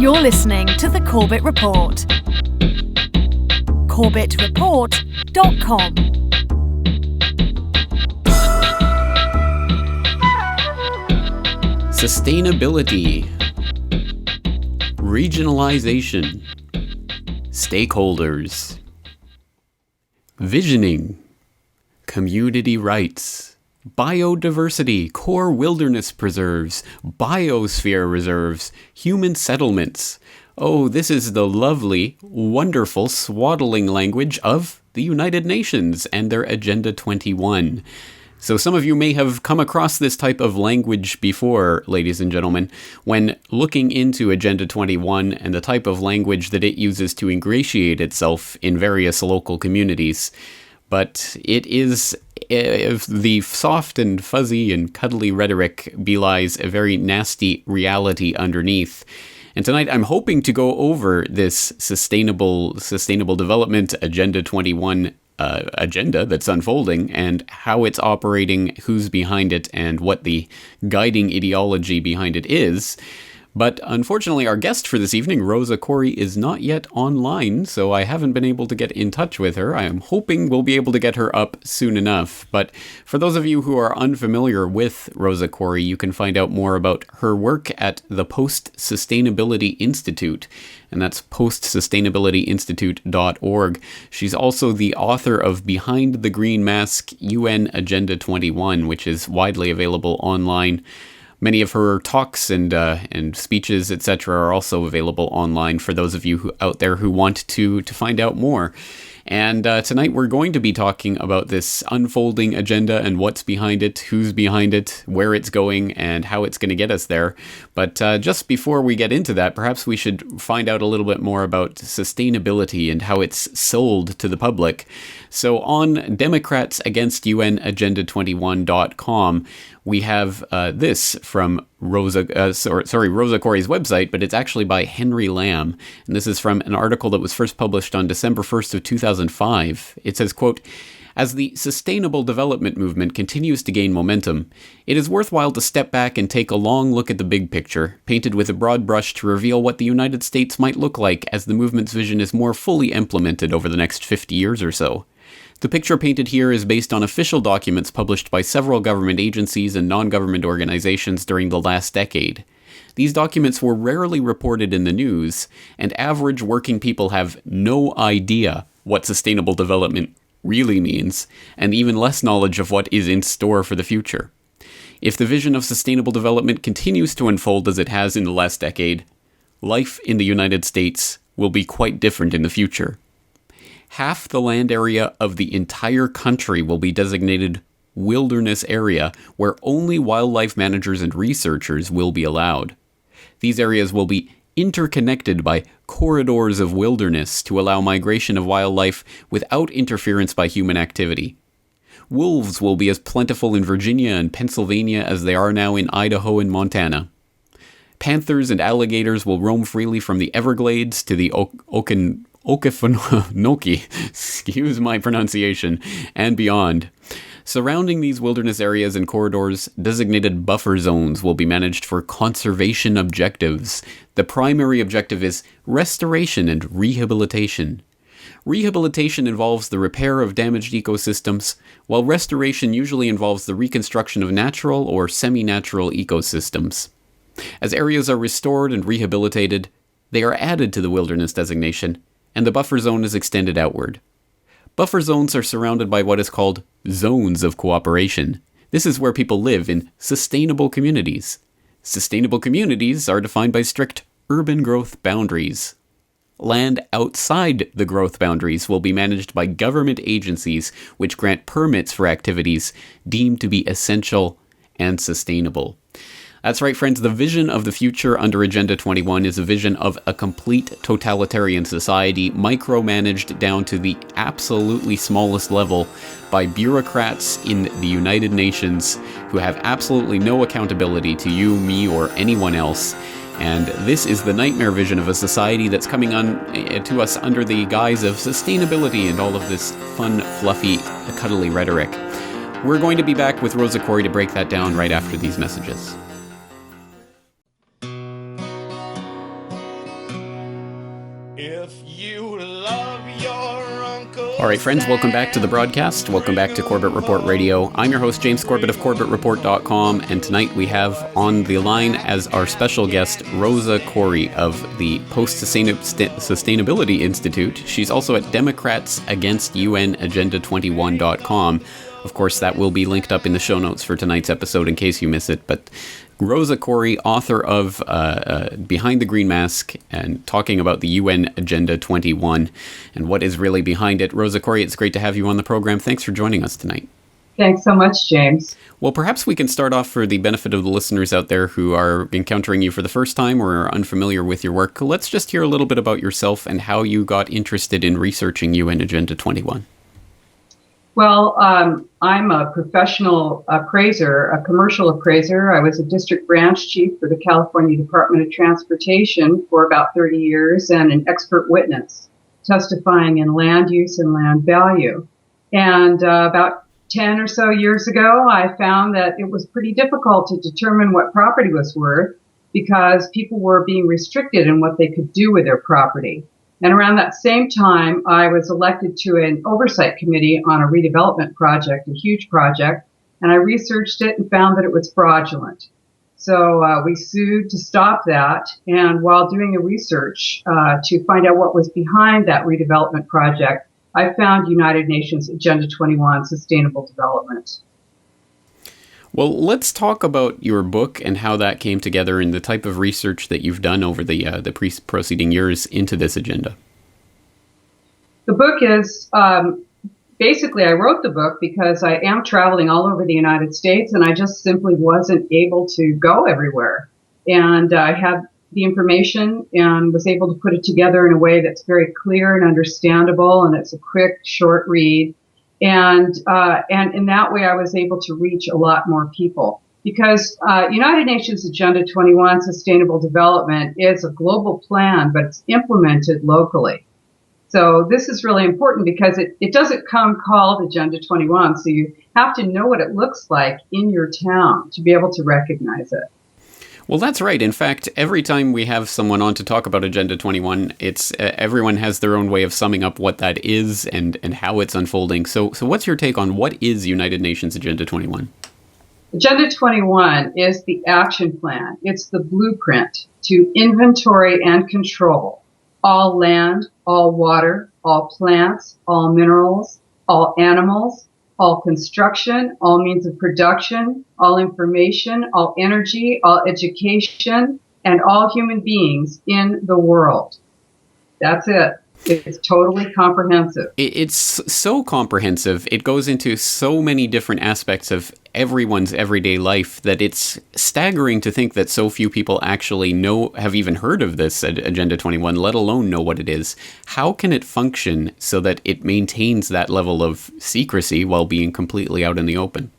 You're listening to The Corbett Report. CorbettReport.com. Sustainability, regionalization, stakeholders, visioning, community rights, biodiversity, core wilderness preserves, biosphere reserves, human settlements. Oh, this is the lovely, wonderful, swaddling language of the United Nations and their Agenda 21. So some of you may have come across this type of language before, ladies and gentlemen, when looking into Agenda 21 and the type of language that it uses to ingratiate itself in various local communities. But it is, the soft and fuzzy and cuddly rhetoric belies a very nasty reality underneath. And tonight I'm hoping to go over this sustainable development Agenda 21 agenda that's unfolding and how it's operating, who's behind it, and what the guiding ideology behind it is. But unfortunately, our guest for this evening, Rosa Koire, is not yet online, so I haven't been able to get in touch with her. I am hoping we'll be able to get her up soon enough. But for those of you who are unfamiliar with Rosa Koire, you can find out more about her work at the Post-Sustainability Institute, and that's postsustainabilityinstitute.org. She's also the author of Behind the Green Mask, UN Agenda 21, which is widely available online. Many of her talks and speeches, etc., are also available online for those of you out there who want to find out more. And tonight we're going to be talking about this unfolding agenda and what's behind it, who's behind it, where it's going, and how it's going to get us there. But just before we get into that, perhaps we should find out a little bit more about sustainability and how it's sold to the public. So on DemocratsAgainstUNAgenda21.com, we have this from Rosa Koire's website, but it's actually by Henry Lamb. And this is from an article that was first published on December 1st of 2005. It says, quote, "As the sustainable development movement continues to gain momentum, it is worthwhile to step back and take a long look at the big picture, painted with a broad brush to reveal what the United States might look like as the movement's vision is more fully implemented over the next 50 years or so. The picture painted here is based on official documents published by several government agencies and non-government organizations during the last decade. These documents were rarely reported in the news, and average working people have no idea what sustainable development really means, and even less knowledge of what is in store for the future. If the vision of sustainable development continues to unfold as it has in the last decade, life in the United States will be quite different in the future. Half the land area of the entire country will be designated wilderness area, where only wildlife managers and researchers will be allowed. These areas will be interconnected by corridors of wilderness to allow migration of wildlife without interference by human activity. Wolves will be as plentiful in Virginia and Pennsylvania as they are now in Idaho and Montana. Panthers and alligators will roam freely from the Everglades to the Okefenokee, excuse my pronunciation, and beyond. Surrounding these wilderness areas and corridors, designated buffer zones will be managed for conservation objectives. The primary objective is restoration and rehabilitation. Rehabilitation involves the repair of damaged ecosystems, while restoration usually involves the reconstruction of natural or semi-natural ecosystems. As areas are restored and rehabilitated, they are added to the wilderness designation, and the buffer zone is extended outward. Buffer zones are surrounded by what is called zones of cooperation. This is where people live in sustainable communities. Sustainable communities are defined by strict urban growth boundaries. Land outside the growth boundaries will be managed by government agencies which grant permits for activities deemed to be essential and sustainable. That's right, friends. The vision of the future under Agenda 21 is a vision of a complete totalitarian society, micromanaged down to the absolutely smallest level by bureaucrats in the United Nations who have absolutely no accountability to you, me, or anyone else. And this is the nightmare vision of a society that's coming on to us under the guise of sustainability and all of this fun, fluffy, cuddly rhetoric. We're going to be back with Rosa Koire to break that down right after these messages. If you love your uncle. All right, friends, welcome back to the broadcast. Welcome back to Corbett Report Radio. I'm your host, James Corbett of CorbettReport.com, and tonight we have on the line as our special guest, Rosa Koire of the Post-Sustainability Institute. She's also at DemocratsAgainstUNAgenda21.com. Of course, that will be linked up in the show notes for tonight's episode in case you miss it, but Rosa Koire, author of Behind the Green Mask and talking about the UN Agenda 21 and what is really behind it. Rosa Koire, it's great to have you on the program. Thanks for joining us tonight. Thanks so much, James. Well, perhaps we can start off for the benefit of the listeners out there who are encountering you for the first time or are unfamiliar with your work. Let's just hear a little bit about yourself and how you got interested in researching UN Agenda 21. Well, I'm a professional appraiser, a commercial appraiser. I was a district branch chief for the California Department of Transportation for about 30 years and an expert witness testifying in land use and land value. And about 10 or so years ago, I found that it was pretty difficult to determine what property was worth because people were being restricted in what they could do with their property. And around that same time, I was elected to an oversight committee on a redevelopment project, a huge project, and I researched it and found that it was fraudulent. So we sued to stop that, and while doing the research to find out what was behind that redevelopment project, I found United Nations Agenda 21 Sustainable Development. Well, let's talk about your book and how that came together and the type of research that you've done over the preceding years into this agenda. The book is, basically I wrote the book because I am traveling all over the United States and I just simply wasn't able to go everywhere. And I had the information and was able to put it together in a way that's very clear and understandable, and it's a quick, short read. And in that way, I was able to reach a lot more people because United Nations Agenda 21 Sustainable Development is a global plan, but it's implemented locally. So this is really important because it doesn't come called Agenda 21, so you have to know what it looks like in your town to be able to recognize it. Well, that's right. In fact, every time we have someone on to talk about Agenda 21, it's everyone has their own way of summing up what that is and how it's unfolding. So what's your take on what is United Nations Agenda 21? Agenda 21 is the action plan. It's the blueprint to inventory and control all land, all water, all plants, all minerals, all animals, all construction, all means of production, all information, all energy, all education, and all human beings in the world. That's it. It's totally comprehensive. It's so comprehensive. It goes into so many different aspects of everyone's everyday life that it's staggering to think that so few people actually have even heard of this Agenda 21, let alone know what it is. How can it function so that it maintains that level of secrecy while being completely out in the open?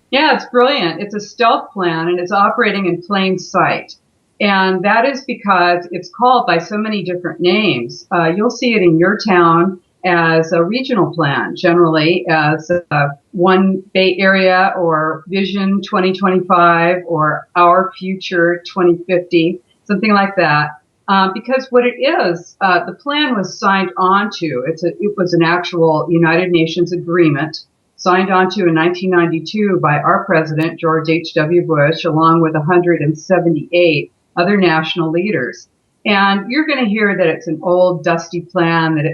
Yeah, it's brilliant. It's a stealth plan and it's operating in plain sight. And that is because it's called by so many different names. You'll see it in your town as a regional plan, generally as One Bay Area or Vision 2025 or Our Future 2050, something like that. Because what it is, the plan was signed onto. It was an actual United Nations agreement signed onto in 1992 by our president, George H.W. Bush, along with 178 other national leaders. And you're going to hear that it's an old, dusty plan, that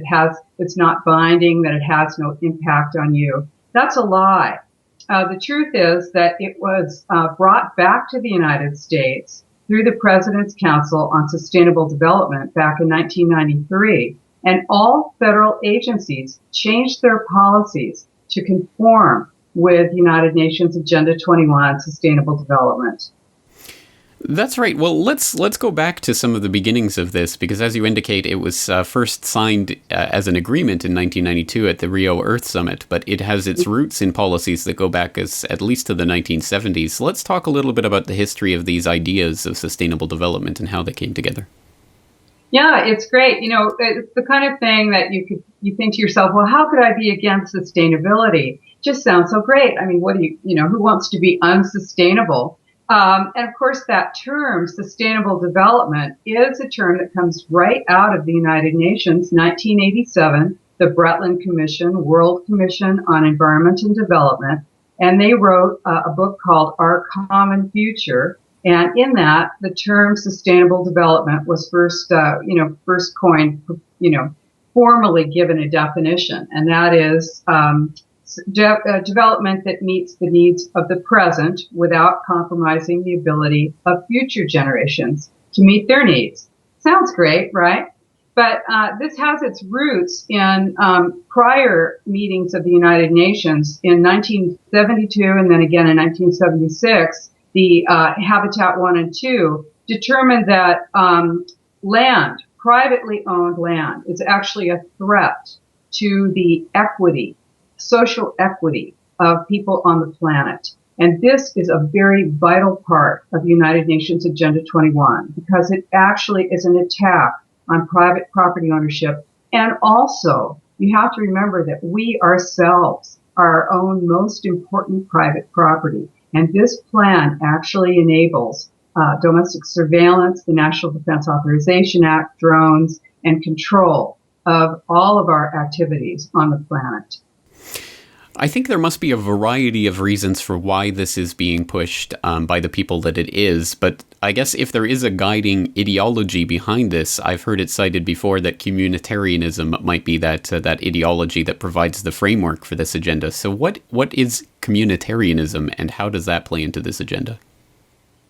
it's not binding, that it has no impact on you. That's a lie. The truth is that it was brought back to the United States through the President's Council on Sustainable Development back in 1993. And all federal agencies changed their policies to conform with United Nations Agenda 21 Sustainable Development. That's right. Well, let's go back to some of the beginnings of this, because as you indicate, it was first signed as an agreement in 1992 at the Rio Earth Summit, but it has its roots in policies that go back at least to the 1970s. So let's talk a little bit about the history of these ideas of sustainable development and how they came together. Yeah, it's great. You know, it's the kind of thing that you think to yourself, well, how could I be against sustainability? Just sounds so great. I mean, who wants to be unsustainable? And of course, that term, sustainable development, is a term that comes right out of the United Nations, 1987, the Brundtland Commission, World Commission on Environment and Development. And they wrote a book called Our Common Future. And in that, the term sustainable development was first coined, formally given a definition. And that is development that meets the needs of the present without compromising the ability of future generations to meet their needs. Sounds great, right? But this has its roots in prior meetings of the United Nations in 1972 and then again in 1976. The Habitat 1 and 2 determined that land, privately owned land, is actually a threat to the equity, social equity of people on the planet. And this is a very vital part of United Nations Agenda 21 because it actually is an attack on private property ownership. And also, you have to remember that we ourselves are our own most important private property. And this plan actually enables domestic surveillance, the National Defense Authorization Act, drones, and control of all of our activities on the planet. I think there must be a variety of reasons for why this is being pushed by the people that it is, but I guess if there is a guiding ideology behind this, I've heard it cited before that communitarianism might be that ideology that provides the framework for this agenda. So what is communitarianism and how does that play into this agenda?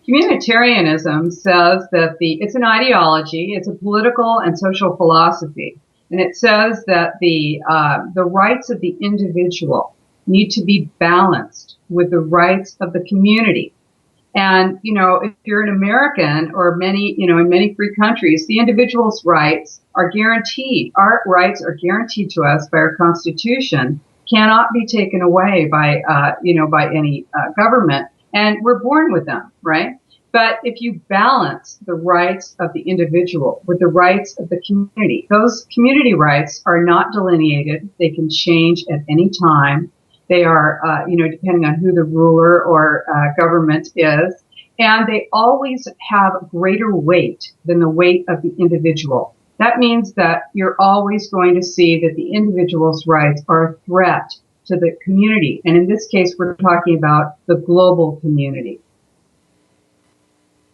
Communitarianism says that it's an ideology, it's a political and social philosophy, and it says that the rights of the individual need to be balanced with the rights of the community. And, if you're an American or in many free countries, the individual's rights are guaranteed. Our rights are guaranteed to us by our Constitution, cannot be taken away by any government. And we're born with them, right? But if you balance the rights of the individual with the rights of the community, those community rights are not delineated. They can change at any time. They are, depending on who the ruler or government is. And they always have greater weight than the weight of the individual. That means that you're always going to see that the individual's rights are a threat to the community. And in this case, we're talking about the global community.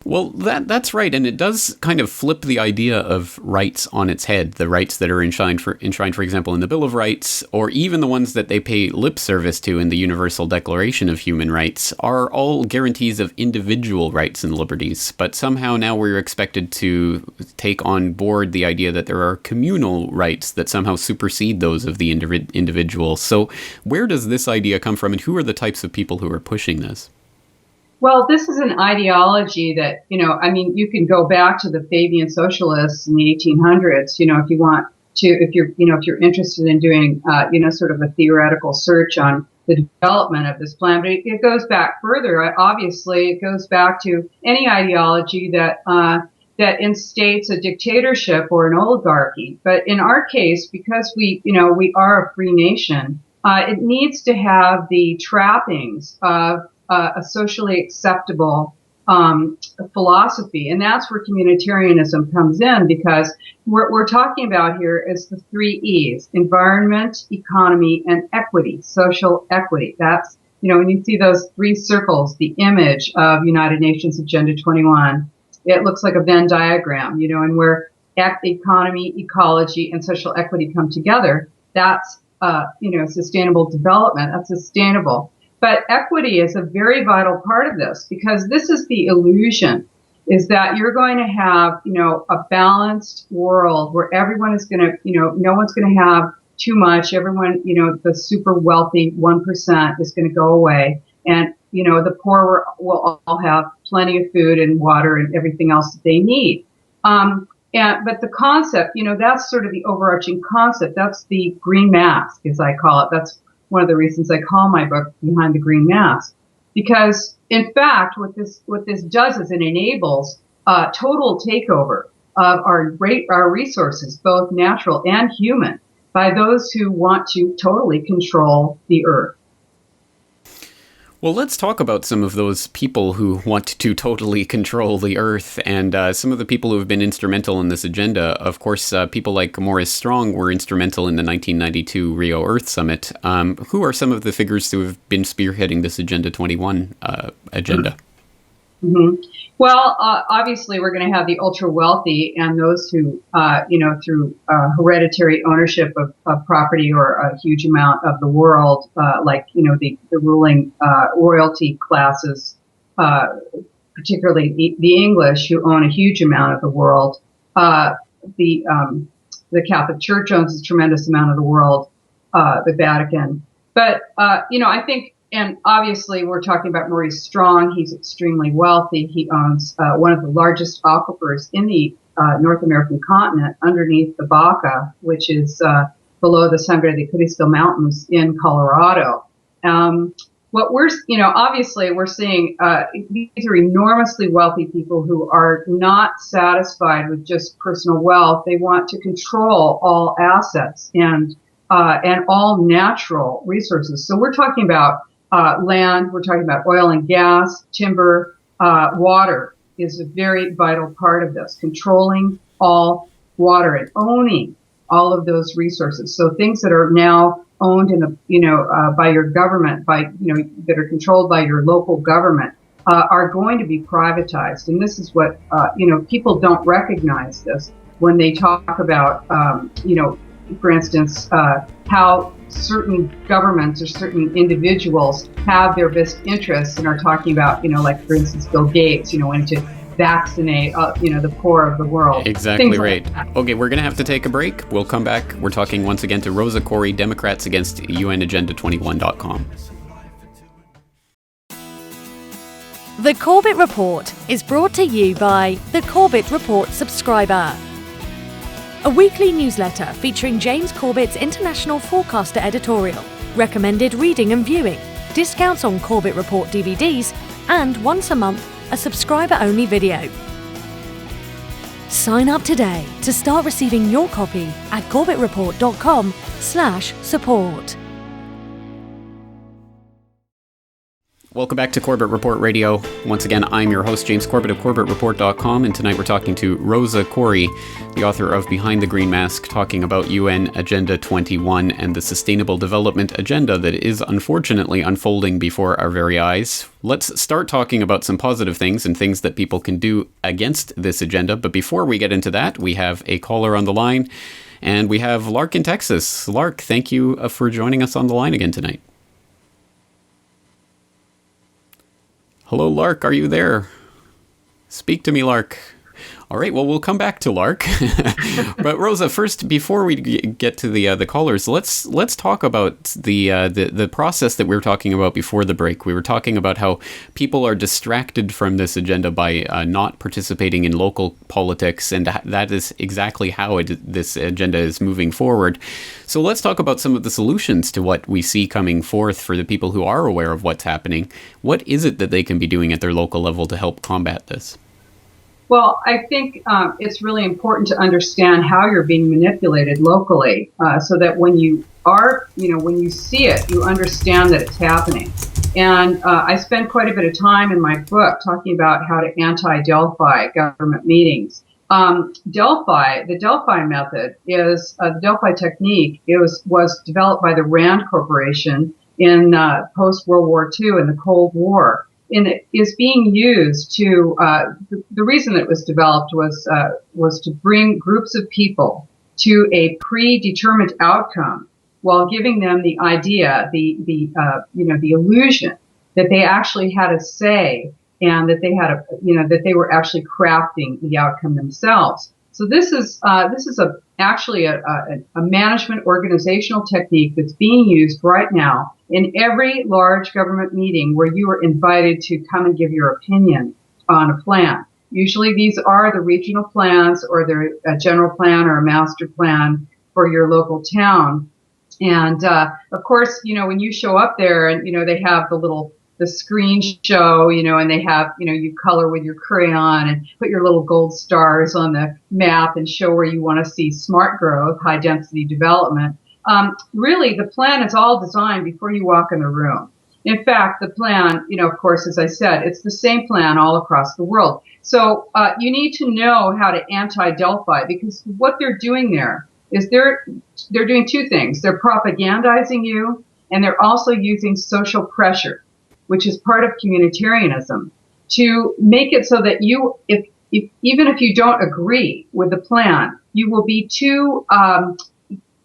Well, that's right, and it does kind of flip the idea of rights on its head. The rights that are enshrined, for example, in the Bill of Rights, or even the ones that they pay lip service to in the Universal Declaration of Human Rights, are all guarantees of individual rights and liberties. But somehow now we're expected to take on board the idea that there are communal rights that somehow supersede those of the individual. So where does this idea come from, and who are the types of people who are pushing this? Well, this is an ideology that, you can go back to the Fabian socialists in the 1800s, if you want to, if you're interested in doing, sort of a theoretical search on the development of this plan. But it goes back further. Obviously, it goes back to any ideology that instates a dictatorship or an oligarchy. But in our case, because we are a free nation, it needs to have the trappings of a socially acceptable philosophy, and that's where communitarianism comes in, because what we're talking about here is the 3 E's: environment, economy, and equity, social equity. That's, when you see those 3 circles, the image of United Nations Agenda 21, it looks like a Venn diagram, and where economy, ecology, and social equity come together, that's, sustainable development, that's sustainable. But equity is a very vital part of this, because this is the illusion, is that you're going to have, a balanced world where everyone is going to, no one's going to have too much. Everyone, the super wealthy 1% is going to go away. And, the poor will all have plenty of food and water and everything else that they need. But the concept, that's sort of the overarching concept. That's the green mask, as I call it. That's one of the reasons I call my book Behind the Green Mask, because in fact, what this does is it enables total takeover of our resources, both natural and human, by those who want to totally control the earth. Well, let's talk about some of those people who want to totally control the Earth and some of the people who have been instrumental in this agenda. Of course, people like Maurice Strong were instrumental in the 1992 Rio Earth Summit. Who are some of the figures who have been spearheading this Agenda 21 agenda? Mm-hmm. Well, obviously, we're going to have the ultra wealthy and those who, through hereditary ownership of property or a huge amount of the world, the ruling royalty classes, particularly the English, who own a huge amount of the world. The Catholic Church owns a tremendous amount of the world, the Vatican. But, I think. And obviously, we're talking about Maurice Strong. He's extremely wealthy. He owns one of the largest aquifers in the North American continent underneath the Baca, which is below the Sangre de Cristo Mountains in Colorado. Obviously, we're seeing these are enormously wealthy people who are not satisfied with just personal wealth. They want to control all assets and all natural resources. So we're talking about land, we're talking about oil and gas, timber, water is a very vital part of this, controlling all water and owning all of those resources. So things that are now owned by your government, that are controlled by your local government, are going to be privatized. And this is what, people don't recognize this when they talk about, for instance, how certain governments or certain individuals have their best interests and are talking about, for instance, Bill Gates, wanting to vaccinate, the poor of the world. Exactly right. Okay, we're going to have to take a break. We'll come back. We're talking once again to Rosa Koire, Democrats Against UNAgenda21.com. The Corbett Report is brought to you by the Corbett Report subscriber, a weekly newsletter featuring James Corbett's International Forecaster editorial, recommended reading and viewing, discounts on Corbett Report DVDs, and once a month, a subscriber-only video. Sign up today to start receiving your copy at corbettreport.com/support. Welcome back to Corbett Report Radio. Once again, I'm your host, James Corbett of CorbettReport.com, and tonight we're talking to Rosa Koire, the author of Behind the Green Mask, talking about UN Agenda 21 and the Sustainable Development Agenda that is unfortunately unfolding before our very eyes. Let's start talking about some positive things and things that people can do against this agenda. But before we get into that, we have a caller on the line, and we have Lark in Texas. Lark, thank you for joining us on the line again tonight. Hello, Lark. Are you there? Speak to me, Lark. All right. Well, we'll come back to Lark. But Rosa, first, before we get to the callers, let's talk about the process that we were talking about before the break. We were talking about how people are distracted from this agenda by not participating in local politics, and that is exactly how this agenda is moving forward. So let's talk about some of the solutions to what we see coming forth for the people who are aware of what's happening. What is it that they can be doing at their local level to help combat this? Well, I think it's really important to understand how you're being manipulated locally, so that when you see it, you understand that it's happening. And I spend quite a bit of time in my book talking about how to anti-Delphi government meetings. The Delphi method is the Delphi technique. It was developed by the Rand Corporation in post-World War II in the Cold War. And it is being used to, the reason it was developed was to bring groups of people to a predetermined outcome while giving them the idea, the illusion that they actually had a say and that they had that they were actually crafting the outcome themselves. So this is actually a management organizational technique that's being used right now in every large government meeting where you are invited to come and give your opinion on a plan. Usually these are the regional plans, or they're a general plan or a master plan for your local town. And of course, when you show up there and they have the screen show, and they have, you color with your crayon and put your little gold stars on the map and show where you want to see smart growth, high density development. Really, the plan is all designed before you walk in the room. In fact, the plan, of course, as I said, it's the same plan all across the world. So you need to know how to anti-Delphi, because what they're doing there is they're doing two things. They're propagandizing you, and they're also using social pressure, which is part of communitarianism, to make it so that you, even if you don't agree with the plan, you will be too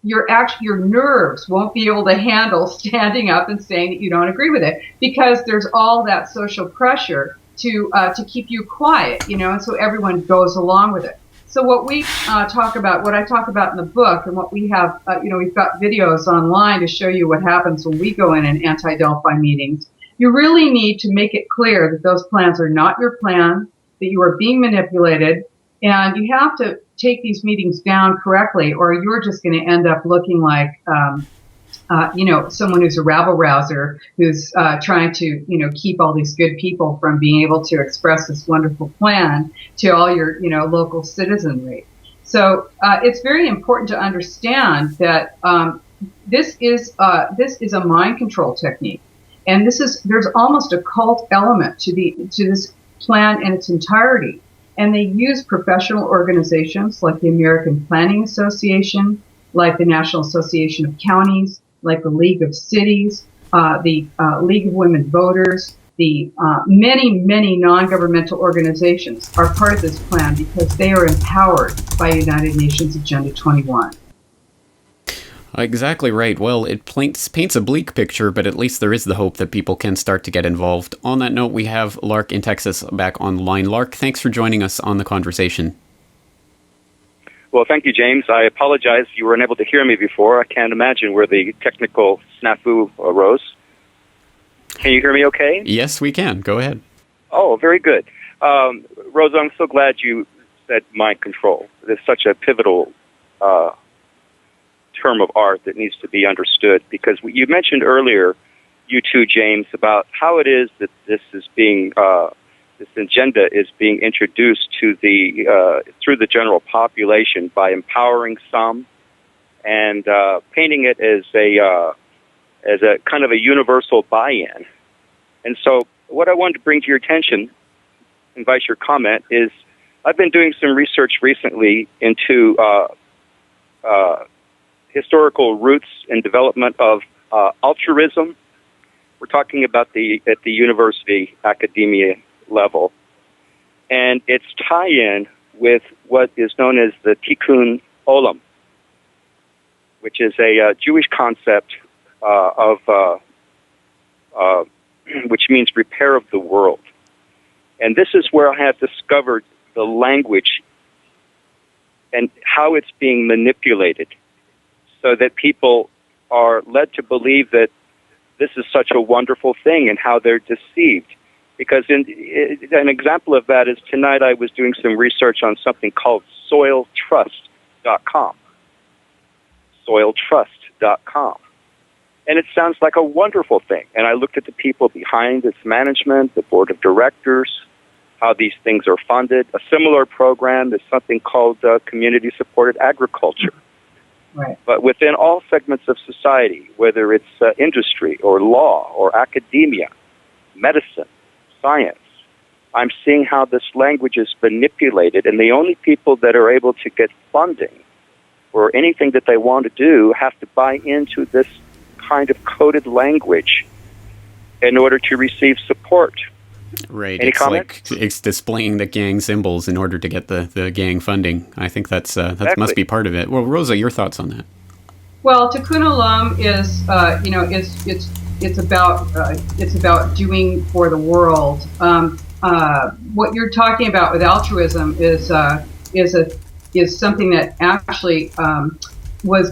your nerves won't be able to handle standing up and saying that you don't agree with it, because there's all that social pressure to keep you quiet, and so everyone goes along with it. So what I talk about in the book, and what we have, we've got videos online to show you what happens when we go in anti-Delphi meetings. You really need to make it clear that those plans are not your plan, that you are being manipulated, and you have to take these meetings down correctly, or you're just going to end up looking like, someone who's a rabble-rouser, who's trying to, keep all these good people from being able to express this wonderful plan to all your, local citizenry. So it's very important to understand that this is a mind control technique, and there's almost a cult element to this plan in its entirety. And they use professional organizations like the American Planning Association, like the National Association of Counties, like the League of Cities, the League of Women Voters, the many, many non-governmental organizations are part of this plan because they are empowered by United Nations Agenda 21. Exactly right. Well, it paints a bleak picture, but at least there is the hope that people can start to get involved. On that note, we have Lark in Texas back on the line. Lark, thanks for joining us on the conversation. Well, thank you, James. I apologize you were unable to hear me before. I can't imagine where the technical snafu arose. Can you hear me okay? Yes, we can. Go ahead. Oh, very good. Rosa, I'm so glad you said mind control. It's such a pivotal term of art that needs to be understood, because you mentioned earlier, you too, James, about how it is that this is being this agenda is being introduced to through the general population by empowering some and painting it as a kind of a universal buy-in. And so, what I wanted to bring to your attention, invite your comment, is I've been doing some research recently into historical roots and development of altruism. We're talking about at the university academia level, and its tie-in with what is known as the Tikkun Olam, which is a Jewish concept which means repair of the world. And this is where I have discovered the language and how it's being manipulated, so that people are led to believe that this is such a wonderful thing, and how they're deceived. Because an example of that is tonight I was doing some research on something called soiltrust.com. Soiltrust.com. And it sounds like a wonderful thing. And I looked at the people behind its management, the board of directors, how these things are funded. A similar program is something called community-supported agriculture. Right. But within all segments of society, whether it's industry or law or academia, medicine, science, I'm seeing how this language is manipulated, and the only people that are able to get funding for anything that they want to do have to buy into this kind of coded language in order to receive support. Right. Any comment? Like it's displaying the gang symbols in order to get the gang funding. I think that Exactly. must be part of it. Well, Rosa, your thoughts on that? Well, Tikkun Olam is, it's about doing for the world. What you're talking about with altruism is something that actually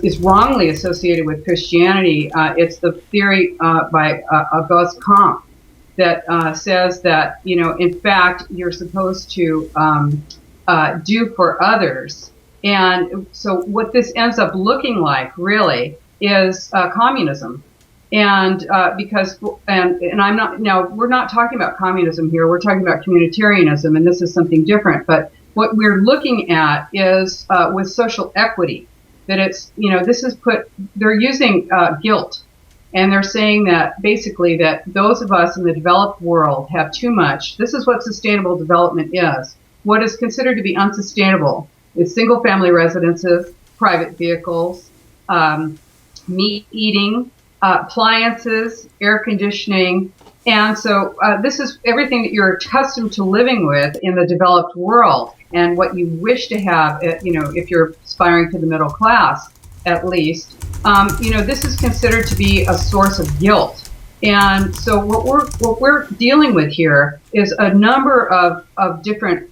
is wrongly associated with Christianity. It's the theory by Auguste Comte that says that, in fact, you're supposed to do for others. And so what this ends up looking like, really, is communism. And I'm not, now, we're not talking about communism here. We're talking about communitarianism, and this is something different. But what we're looking at is with social equity, that it's, they're using guilt And they're saying that basically that those of us in the developed world have too much. This is what sustainable development is. What is considered to be unsustainable is single family residences, private vehicles, meat eating, appliances, air conditioning. And so this is everything that you're accustomed to living with in the developed world and what you wish to have, if you're aspiring to the middle class, at least. This is considered to be a source of guilt. And so what we're dealing with here is a number of different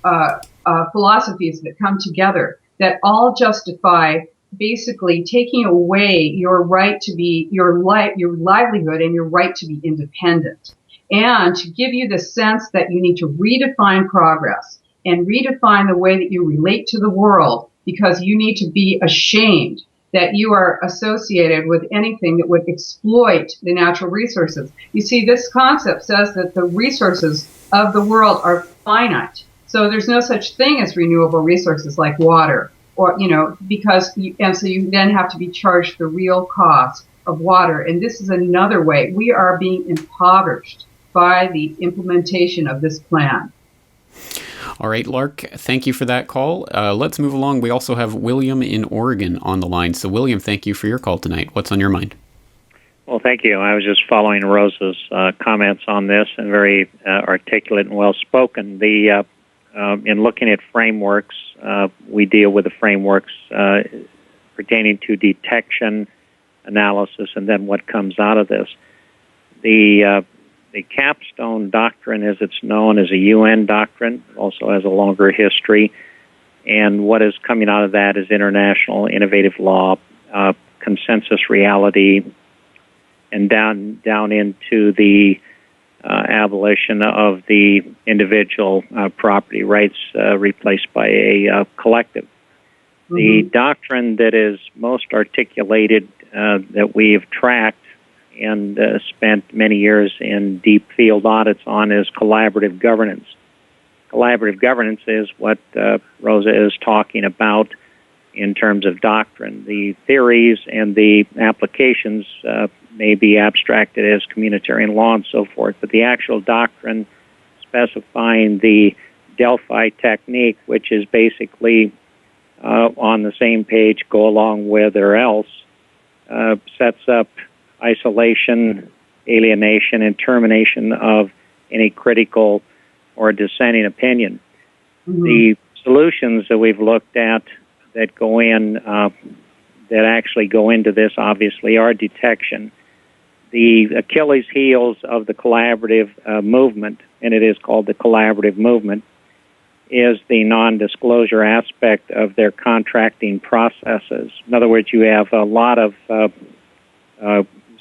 philosophies that come together that all justify basically taking away your right to be your livelihood and your right to be independent, and to give you the sense that you need to redefine progress and redefine the way that you relate to the world, because you need to be ashamed that you are associated with anything that would exploit the natural resources. You see, this concept says that the resources of the world are finite. So there's no such thing as renewable resources like water, or, so you then have to be charged the real cost of water. And this is another way. We are being impoverished by the implementation of this plan. All right, Lark, thank you for that call. Let's move along. We also have William in Oregon on the line. So, William, thank you for your call tonight. What's on your mind? Well, thank you. I was just following Rosa's comments on this, and very articulate and well-spoken. In looking at frameworks, we deal with the frameworks pertaining to detection, analysis, and then what comes out of this. The Capstone Doctrine, as it's known, is a UN doctrine. It also has a longer history. And what is coming out of that is international innovative law, consensus reality, and down into the abolition of the individual property rights replaced by a collective. Mm-hmm. The doctrine that is most articulated that we've tracked and spent many years in deep field audits on is collaborative governance. Collaborative governance is what Rosa is talking about in terms of doctrine. The theories and the applications may be abstracted as communitarian law and so forth, but the actual doctrine specifying the Delphi technique, which is basically on the same page, go along with or else, sets up isolation, alienation, and termination of any critical or dissenting opinion. Mm-hmm. The solutions that we've looked at that go in, that actually go into this, obviously, are detection. The Achilles heels of the collaborative movement, and it is called the collaborative movement, is the non-disclosure aspect of their contracting processes. In other words, you have a lot of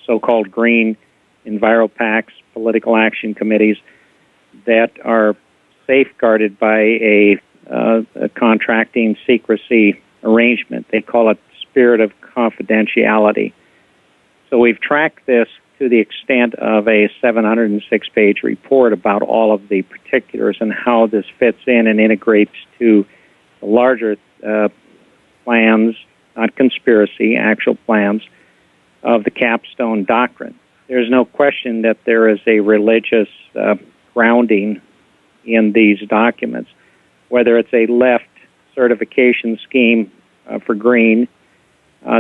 so-called green enviropacts, political action committees, that are safeguarded by a contracting secrecy arrangement. They call it spirit of confidentiality. So we've tracked this to the extent of a 706-page report about all of the particulars and how this fits in and integrates to the larger plans, not conspiracy, actual plans, of the Capstone Doctrine. There's no question that there is a religious grounding in these documents, whether it's a left certification scheme for green.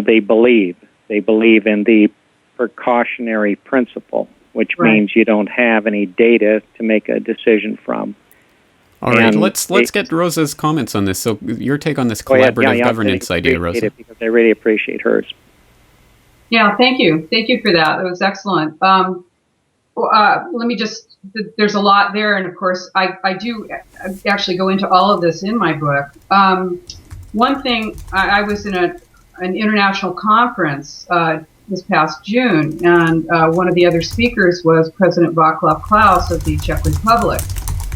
They believe in the Precautionary Principle, which means you don't have any data to make a decision from. All right, let's get Rosa's comments on this. So your take on this collaborative governance idea, Rosa. Because I really appreciate hers. Yeah, thank you. Thank you for that. It was excellent. Let me just, there's a lot there. And of course, I do actually go into all of this in my book. One thing, I was in an international conference this past June, and one of the other speakers was President Václav Klaus of the Czech Republic.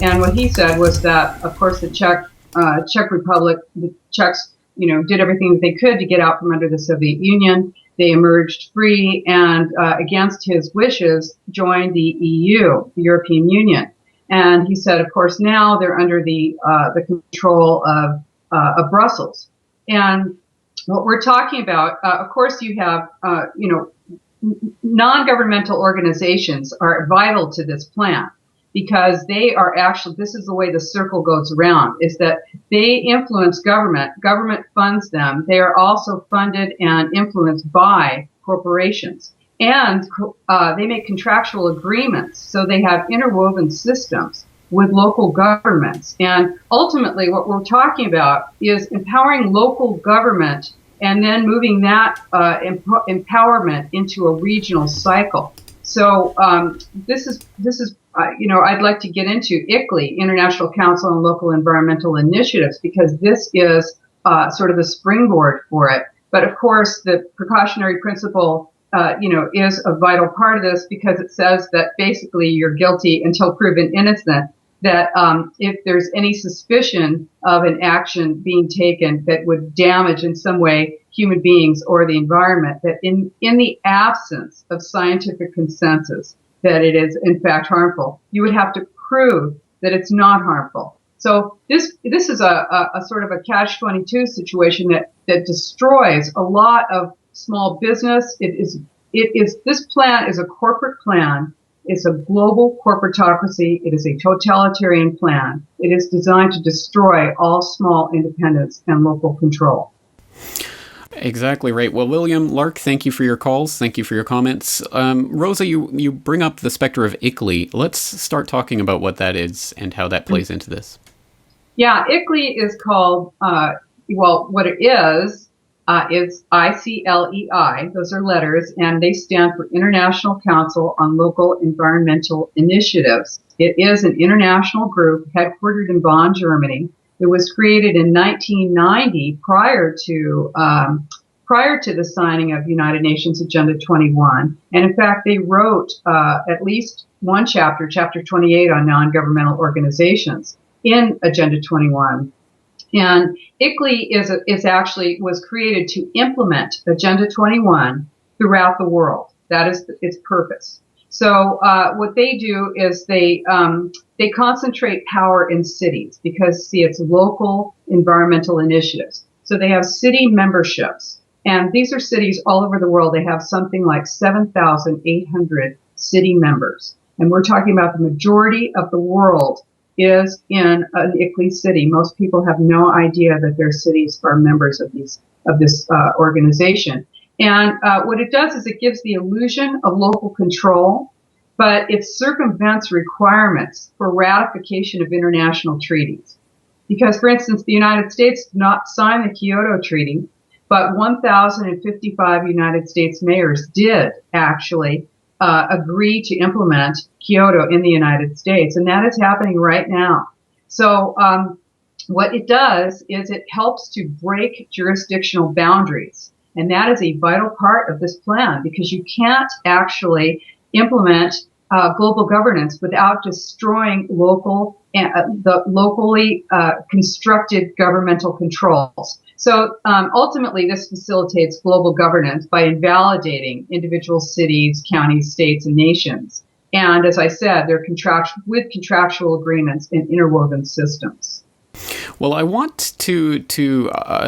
And what he said was that, of course, the Czech Republic, the Czechs, did everything that they could to get out from under the Soviet Union. They emerged free and, against his wishes, joined the EU, the European Union. And he said, of course, now they're under the control of Brussels. And what we're talking about, of course, you have, non-governmental organizations are vital to this plan because they are actually, this is the way the circle goes around, is that they influence government. Government funds them. They are also funded and influenced by corporations. And they make contractual agreements, so they have interwoven systems with local governments. And ultimately, what we're talking about is empowering local government and then moving that empowerment into a regional cycle. So this is I'd like to get into ICLEI, International Council on Local Environmental Initiatives, because this is sort of the springboard for it. But of course, the precautionary principle is a vital part of this because it says that basically you're guilty until proven innocent, that if there's any suspicion of an action being taken that would damage in some way human beings or the environment, that in the absence of scientific consensus that it is in fact harmful, you would have to prove that it's not harmful. So this is a sort of a catch-22 situation that destroys a lot of small business. This plan is a corporate plan. It's a global corporatocracy. It is a totalitarian plan. It is designed to destroy all small independence and local control. Exactly right. Well, William, Lark, thank you for your calls. Thank you for your comments. Rosa, you bring up the specter of ICLEI. Let's start talking about what that is and how that plays into this. Yeah, ICLEI is called, what it is ICLEI. Those are letters, and they stand for International Council on Local Environmental Initiatives. It is an international group headquartered in Bonn, Germany. It was created in 1990 prior to the signing of United Nations Agenda 21. And in fact, they wrote at least one chapter, Chapter 28 on non-governmental organizations in Agenda 21. And ICLEI was created to implement Agenda 21 throughout the world. That is its purpose. So what they do is they concentrate power in cities because, see, it's local environmental initiatives. So they have city memberships, and these are cities all over the world. They have something like 7,800 city members, and we're talking about the majority of the world is in an ICLEI city. Most people have no idea that their cities are members of this organization. And what it does is it gives the illusion of local control, but it circumvents requirements for ratification of international treaties. Because, for instance, the United States did not sign the Kyoto Treaty, but 1,055 United States mayors did actually agree to implement Kyoto in the United States, and that is happening right now. So what it does is it helps to break jurisdictional boundaries, and that is a vital part of this plan because you can't actually implement global governance without destroying the locally constructed governmental controls. So ultimately, this facilitates global governance by invalidating individual cities, counties, states, and nations. And as I said, they're with contractual agreements and interwoven systems. Well, I want to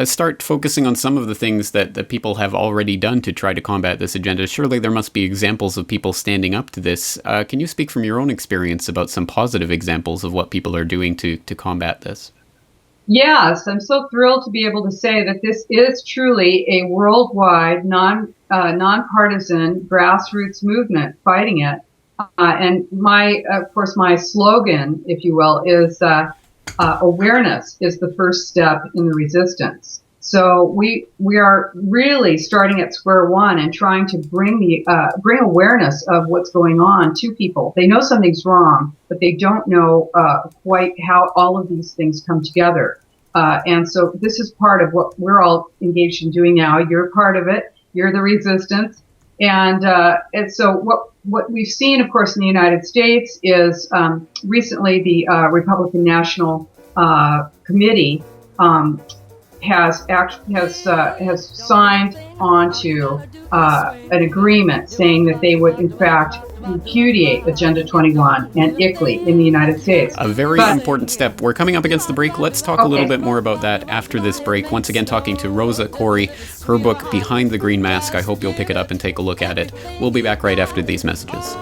start focusing on some of the things that people have already done to try to combat this agenda. Surely there must be examples of people standing up to this. Can you speak from your own experience about some positive examples of what people are doing to combat this? Yes, I'm so thrilled to be able to say that this is truly a worldwide, nonpartisan grassroots movement fighting it. And my slogan, if you will, is awareness is the first step in the resistance. So we are really starting at square one and trying to bring awareness of what's going on to people. They know something's wrong, but they don't know quite how all of these things come together. And so this is part of what we're all engaged in doing now. You're part of it. You're the resistance. And so what we've seen, of course, in the United States is recently the Republican National Committee has signed on to an agreement saying that they would, in fact, repudiate Agenda 21 and ICLEI in the United States. A very important step. We're coming up against the break. Let's talk a little bit more about that after this break. Once again, talking to Rosa Koire, her book, Behind the Green Mask. I hope you'll pick it up and take a look at it. We'll be back right after these messages.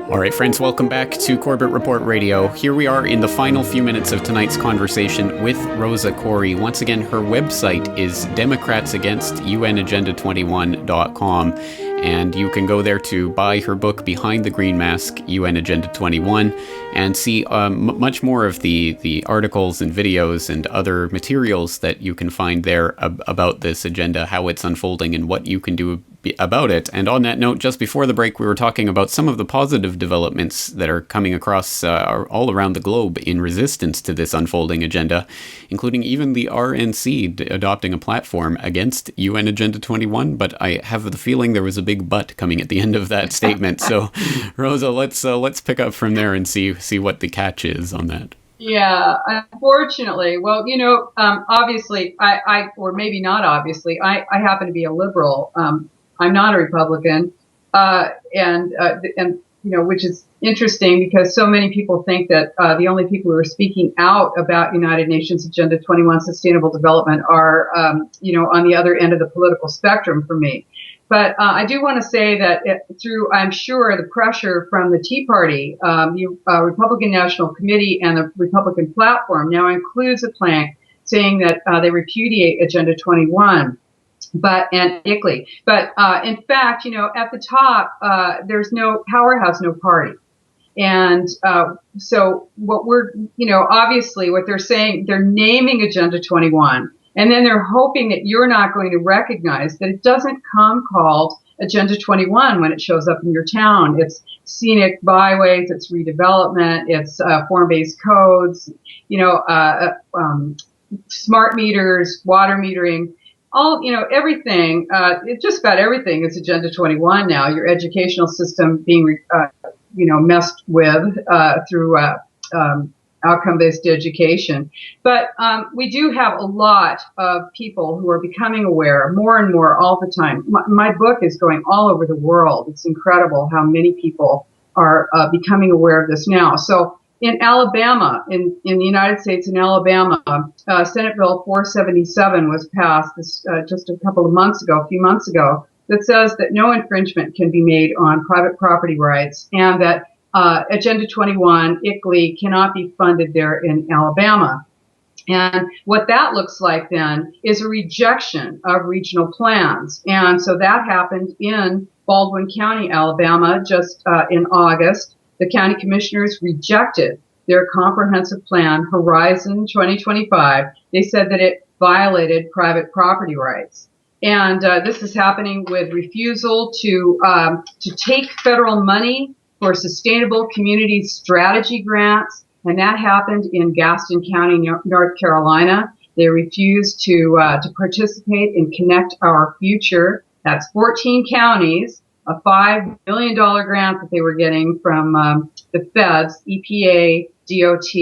All right, friends, welcome back to Corbett Report Radio. Here we are in the final few minutes of tonight's conversation with Rosa Koire. Once again, her website is democratsagainst.unagenda21.com, and you can go there to buy her book, Behind the Green Mask, UN Agenda 21, and see much more of the articles and videos and other materials that you can find there about this agenda, how it's unfolding, and what you can do about it. And on that note, just before the break, we were talking about some of the positive developments that are coming across all around the globe in resistance to this unfolding agenda, including even the RNC adopting a platform against UN Agenda 21. But I have the feeling there was a big but coming at the end of that statement. So, Rosa, let's pick up from there and see what the catch is on that. Yeah, unfortunately. Well, obviously, or maybe not obviously, I happen to be a liberal. I'm not a Republican, and which is interesting because so many people think that the only people who are speaking out about United Nations Agenda 21 Sustainable Development are, on the other end of the political spectrum for me. But I do want to say that through, I'm sure, the pressure from the Tea Party, the Republican National Committee and the Republican platform now includes a plank saying that they repudiate Agenda 21. And ICLEI. But in fact, at the top, there's no power has no party. And so what we're, obviously what they're saying, they're naming Agenda 21. And then they're hoping that you're not going to recognize that it doesn't come called Agenda 21 when it shows up in your town. It's scenic byways, it's redevelopment, it's form-based codes, smart meters, water metering. All, everything, just about everything is Agenda 21 now. Your educational system being, messed with through outcome-based education. But we do have a lot of people who are becoming aware more and more all the time. My book is going all over the world. It's incredible how many people are becoming aware of this now. So in Alabama, in the United States, in Alabama, Senate Bill 477 was passed just a few months ago, that says that no infringement can be made on private property rights and that Agenda 21, ICLEI, cannot be funded there in Alabama. And what that looks like then is a rejection of regional plans. And so that happened in Baldwin County, Alabama, just in August. The county commissioners rejected their comprehensive plan, Horizon 2025. They said that it violated private property rights. And this is happening with refusal to take federal money for sustainable community strategy grants. And that happened in Gaston County, North Carolina. They refused to participate in Connect Our Future. That's 14 counties. A $5 million grant that they were getting from the feds, EPA, DOT,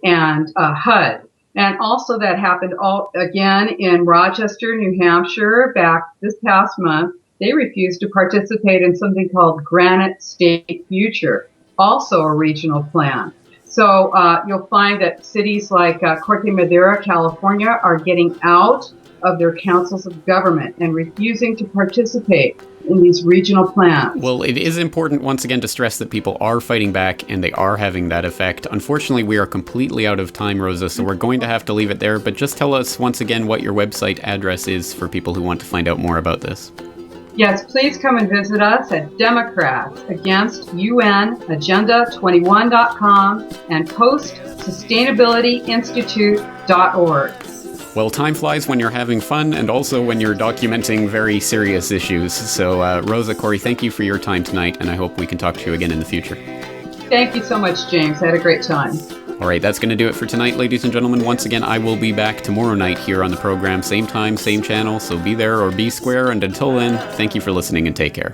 and HUD. And also that happened again in Rochester, New Hampshire, back this past month. They refused to participate in something called Granite State Future, also a regional plan. So you'll find that cities like Corte Madera, California, are getting out of their councils of government and refusing to participate in these regional plans. Well, it is important once again to stress that people are fighting back and they are having that effect. Unfortunately, we are completely out of time, Rosa, so we're going to have to leave it there. But just tell us once again what your website address is for people who want to find out more about this. Yes, please come and visit us at democratsagainst.unagenda21.com and postsustainabilityinstitute.org. Well, time flies when you're having fun and also when you're documenting very serious issues. So, Rosa Koire, thank you for your time tonight, and I hope we can talk to you again in the future. Thank you so much, James. I had a great time. All right, that's going to do it for tonight, ladies and gentlemen. Once again, I will be back tomorrow night here on the program, same time, same channel, so be there or be square. And until then, thank you for listening and take care.